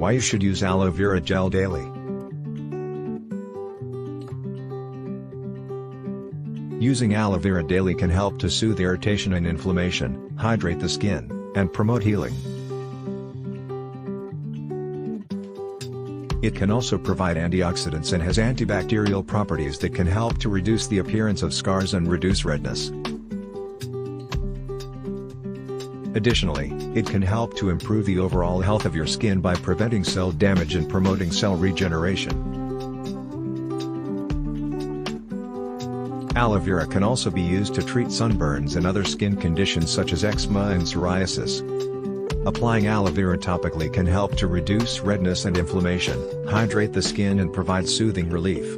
Why you should use aloe vera gel daily. Using aloe vera daily can help to soothe irritation and inflammation, hydrate the skin, and promote healing. It can also provide antioxidants and has antibacterial properties that can help to reduce the appearance of scars and reduce redness. Additionally, it can help to improve the overall health of your skin by preventing cell damage and promoting cell regeneration. Aloe vera can also be used to treat sunburns and other skin conditions such as eczema and psoriasis. Applying aloe vera topically can help to reduce redness and inflammation, hydrate the skin and provide soothing relief.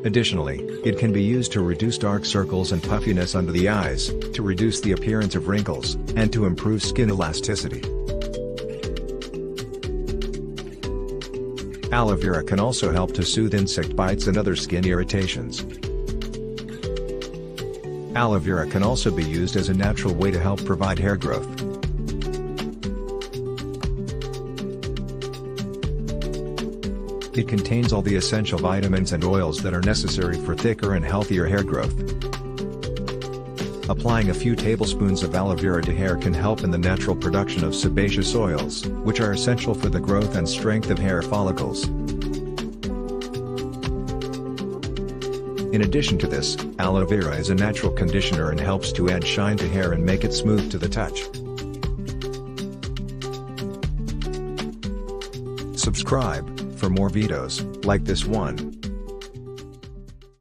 Additionally, it can be used to reduce dark circles and puffiness under the eyes, to reduce the appearance of wrinkles, and to improve skin elasticity. Aloe vera can also help to soothe insect bites and other skin irritations. Aloe vera can also be used as a natural way to help provide hair growth. It contains all the essential vitamins and oils that are necessary for thicker and healthier hair growth. Applying a few tablespoons of aloe vera to hair can help in the natural production of sebaceous oils, which are essential for the growth and strength of hair follicles. In addition to this, aloe vera is a natural conditioner and helps to add shine to hair and make it smooth to the touch. Subscribe for more videos like this one.